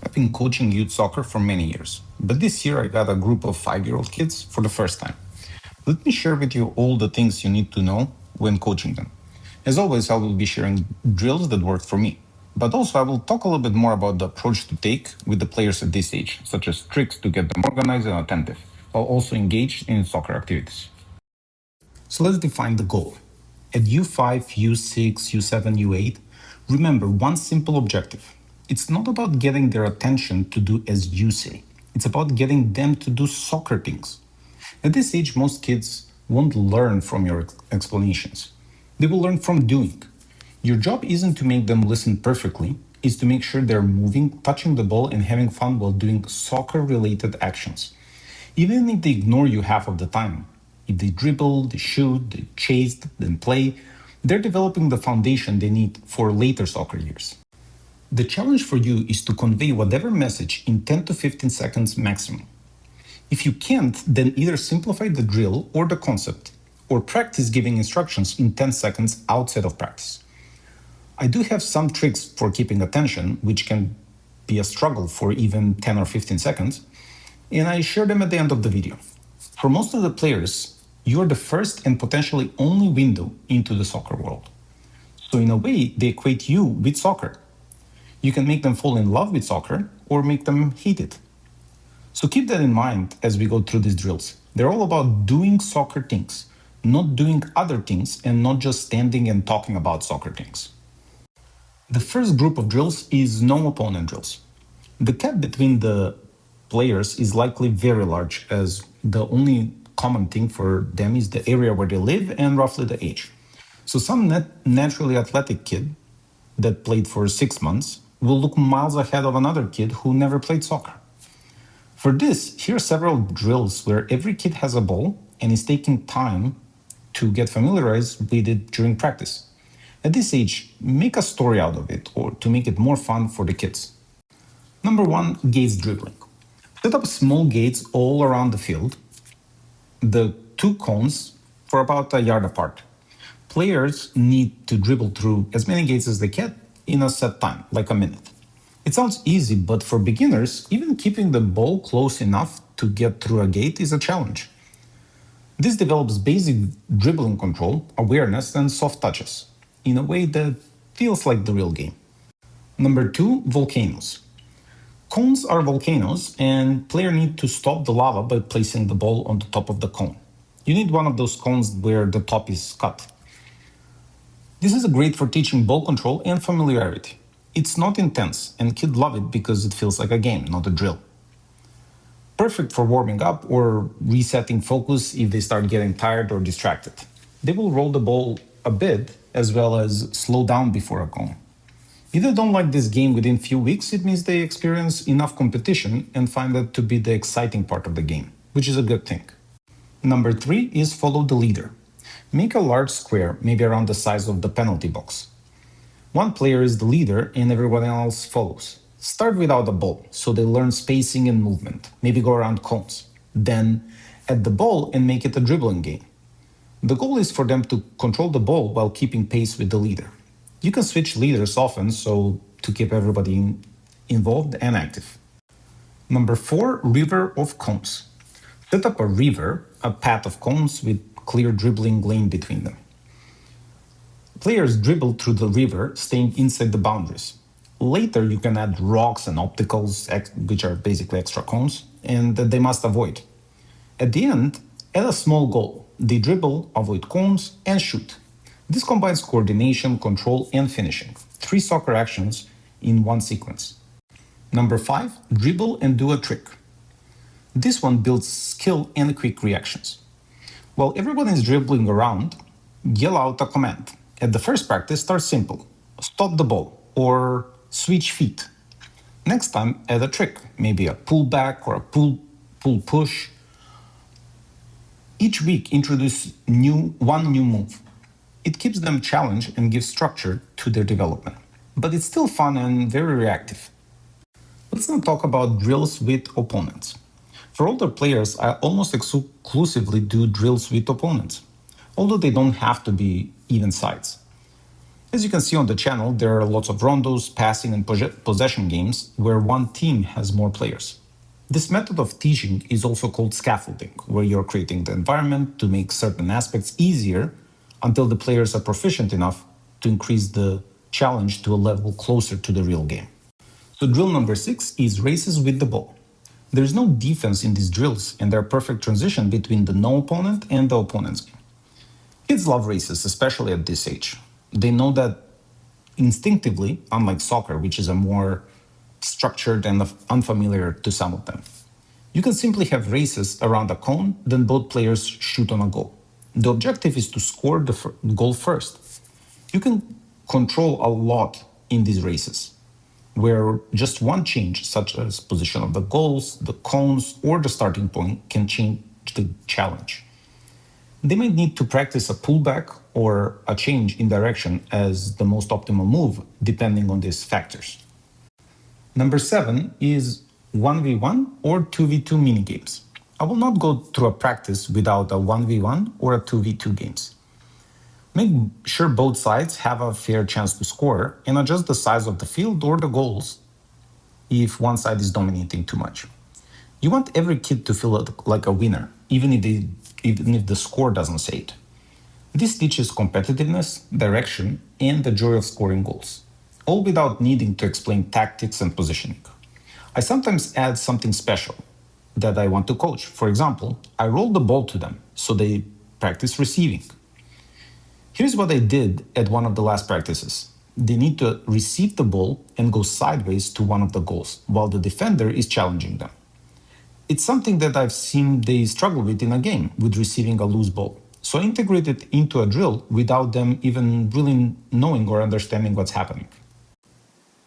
I've been coaching youth soccer for many years, but this year I got a group of 5-year-old kids for the first time. Let me share with you all the things you need to know when coaching them. As always, I will be sharing drills that worked for me, but also I will talk a little bit more about the approach to take with the players at this age, such as tricks to get them organized and attentive, while also engaged in soccer activities. So let's define the goal. At U5, U6, U7, U8, remember one simple objective. It's not about getting their attention to do as you say. It's about getting them to do soccer things. At this age, most kids won't learn from your explanations. They will learn from doing. Your job isn't to make them listen perfectly, it's to make sure they're moving, touching the ball, and having fun while doing soccer-related actions. Even if they ignore you half of the time, if they dribble, they shoot, they chase, then play, they're developing the foundation they need for later soccer years. The challenge for you is to convey whatever message in 10 to 15 seconds maximum. If you can't, then either simplify the drill or the concept, or practice giving instructions in 10 seconds outside of practice. I do have some tricks for keeping attention, which can be a struggle for even 10 or 15 seconds, and I share them at the end of the video. For most of the players, you're the first and potentially only window into the soccer world. So in a way, they equate you with soccer. You can make them fall in love with soccer or make them hate it. So keep that in mind as we go through these drills. They're all about doing soccer things, not doing other things and not just standing and talking about soccer things. The first group of drills is no opponent drills. The gap between the players is likely very large, as the only common thing for them is the area where they live and roughly the age. So some naturally athletic kid that played for 6 months will look miles ahead of another kid who never played soccer. For this, here are several drills where every kid has a ball and is taking time to get familiarized with it during practice. At this age, make a story out of it or to make it more fun for the kids. Number 1, gates dribbling. Set up small gates all around the field, the 2 cones for about a yard apart. Players need to dribble through as many gates as they can in a set time, like a minute. It sounds easy, but for beginners, even keeping the ball close enough to get through a gate is a challenge. This develops basic dribbling control, awareness, and soft touches in a way that feels like the real game. Number 2, volcanoes. Cones are volcanoes, and players need to stop the lava by placing the ball on the top of the cone. You need one of those cones where the top is cut. This is great for teaching ball control and familiarity. It's not intense, and kids love it because it feels like a game, not a drill. Perfect for warming up or resetting focus if they start getting tired or distracted. They will roll the ball a bit as well as slow down before a cone. If they don't like this game within few weeks, it means they experience enough competition and find that to be the exciting part of the game, which is a good thing. Number 3 is follow the leader. Make a large square, maybe around the size of the penalty box. One player is the leader and everyone else follows. Start without the ball, so they learn spacing and movement, maybe go around cones. Then add the ball and make it a dribbling game. The goal is for them to control the ball while keeping pace with the leader. You can switch leaders often, so to keep everybody involved and active. Number 4, river of cones. Set up a river, a path of cones with clear dribbling lane between them. Players dribble through the river, staying inside the boundaries. Later, you can add rocks and obstacles, which are basically extra cones, and that they must avoid. At the end, add a small goal. They dribble, avoid cones, and shoot. This combines coordination, control, and finishing. 3 soccer actions in one sequence. Number 5, dribble and do a trick. This one builds skill and quick reactions. While everyone is dribbling around, yell out a command. At the first practice, start simple. Stop the ball or switch feet. Next time, add a trick, maybe a pull back or a pull push. Each week, introduce one new move. It keeps them challenged and gives structure to their development. But it's still fun and very reactive. Let's now talk about drills with opponents. For older players, I almost exclusively do drills with opponents, although they don't have to be even sides. As you can see on the channel, there are lots of rondos, passing, and possession games where one team has more players. This method of teaching is also called scaffolding, where you're creating the environment to make certain aspects easier until the players are proficient enough to increase the challenge to a level closer to the real game. So drill number 6 is races with the ball. There is no defense in these drills, and they're a perfect transition between the no opponent and the opponent's game. Kids love races, especially at this age. They know that instinctively, unlike soccer, which is a more structured and unfamiliar to some of them. You can simply have races around a cone, then both players shoot on a goal. The objective is to score the goal first. You can control a lot in these races, where just one change, such as position of the goals, the cones, or the starting point, can change the challenge. They might need to practice a pullback or a change in direction as the most optimal move, depending on these factors. Number 7 is 1v1 or 2v2 minigames. I will not go through a practice without a 1v1 or a 2v2 games. Make sure both sides have a fair chance to score and adjust the size of the field or the goals if one side is dominating too much. You want every kid to feel like a winner, even if the score doesn't say it. This teaches competitiveness, direction, and the joy of scoring goals, all without needing to explain tactics and positioning. I sometimes add something special that I want to coach. For example, I roll the ball to them so they practice receiving. Here's what I did at one of the last practices. They need to receive the ball and go sideways to one of the goals, while the defender is challenging them. It's something that I've seen they struggle with in a game, with receiving a loose ball. So I integrate it into a drill without them even really knowing or understanding what's happening.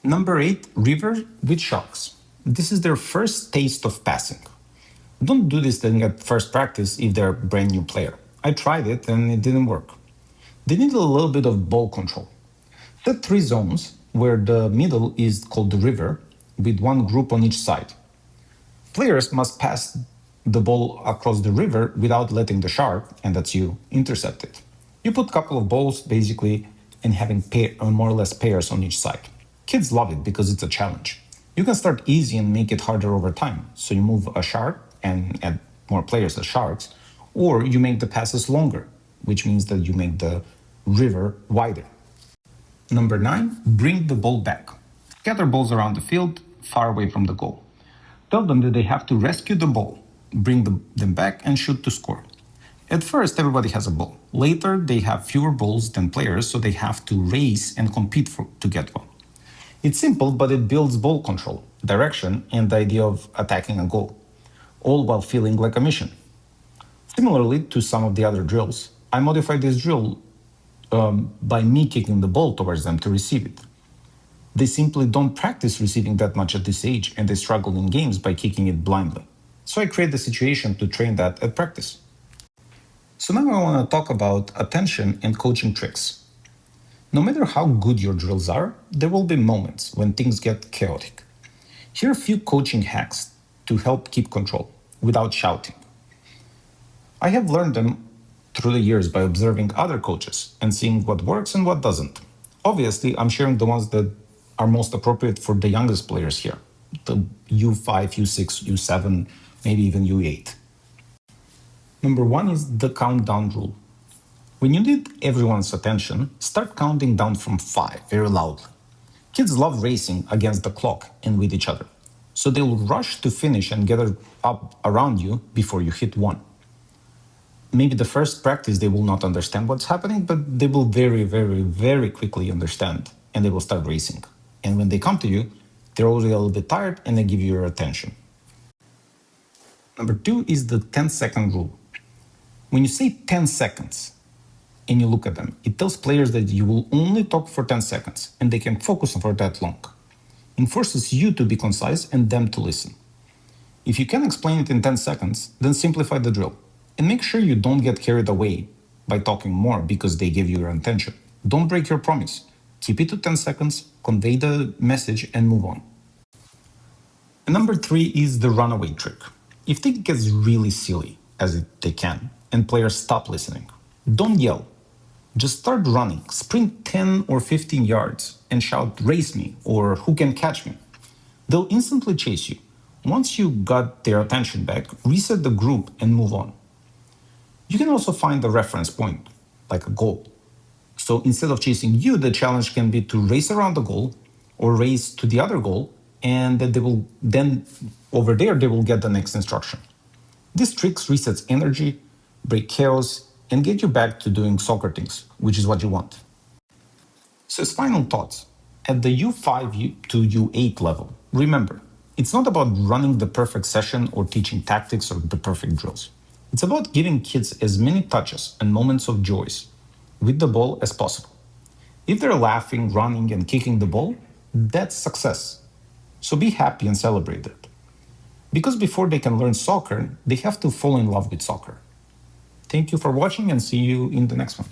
Number 8, river with sharks. This is their first taste of passing. Don't do this thing at first practice if they're a brand new player. I tried it and it didn't work. They need a little bit of ball control. Set 3 zones where the middle is called the river with one group on each side. Players must pass the ball across the river without letting the shark, and that's you, intercept it. You put a couple of balls basically and having more or less pairs on each side. Kids love it because it's a challenge. You can start easy and make it harder over time. So you move a shark and add more players as sharks, or you make the passes longer, which means that you make the river wider. Number 9, bring the ball back. Scatter balls around the field, far away from the goal. Tell them that they have to rescue the ball, bring them back and shoot to score. At first, everybody has a ball. Later, they have fewer balls than players, so they have to race and compete to get one. It's simple, but it builds ball control, direction, and the idea of attacking a goal, all while feeling like a mission. Similarly to some of the other drills, I modified this drill by me kicking the ball towards them to receive it. They simply don't practice receiving that much at this age, and they struggle in games by kicking it blindly. So I create the situation to train that at practice. So now I want to talk about attention and coaching tricks. No matter how good your drills are, there will be moments when things get chaotic. Here are a few coaching hacks to help keep control without shouting. I have learned them through the years by observing other coaches and seeing what works and what doesn't. Obviously, I'm sharing the ones that are most appropriate for the youngest players here, the U5, U6, U7, maybe even U8. Number 1 is the countdown rule. When you need everyone's attention, start counting down from 5 very loudly. Kids love racing against the clock and with each other, so they will rush to finish and gather up around you before you hit 1. Maybe the first practice they will not understand what's happening, but they will very, very, very quickly understand and they will start racing. And when they come to you, they're already a little bit tired and they give you your attention. Number 2 is the 10-second rule. When you say 10 seconds and you look at them, it tells players that you will only talk for 10 seconds and they can focus for that long. It forces you to be concise and them to listen. If you can explain it in 10 seconds, then simplify the drill. And make sure you don't get carried away by talking more because they give you your attention. Don't break your promise. Keep it to 10 seconds, convey the message, and move on. And number 3 is the runaway trick. If things gets really silly, as they can, and players stop listening, don't yell. Just start running, sprint 10 or 15 yards, and shout, "Race me," or "Who can catch me?" They'll instantly chase you. Once you got their attention back, reset the group and move on. You can also find a reference point, like a goal. So instead of chasing you, the challenge can be to race around the goal or race to the other goal, and that they will then over there they will get the next instruction. This tricks resets energy, break chaos, and get you back to doing soccer things, which is what you want. So as final thoughts, at the U5 to U8 level, remember, it's not about running the perfect session or teaching tactics or the perfect drills. It's about giving kids as many touches and moments of joys with the ball as possible. If they're laughing, running, and kicking the ball, that's success. So be happy and celebrate it. Because before they can learn soccer, they have to fall in love with soccer. Thank you for watching and see you in the next one.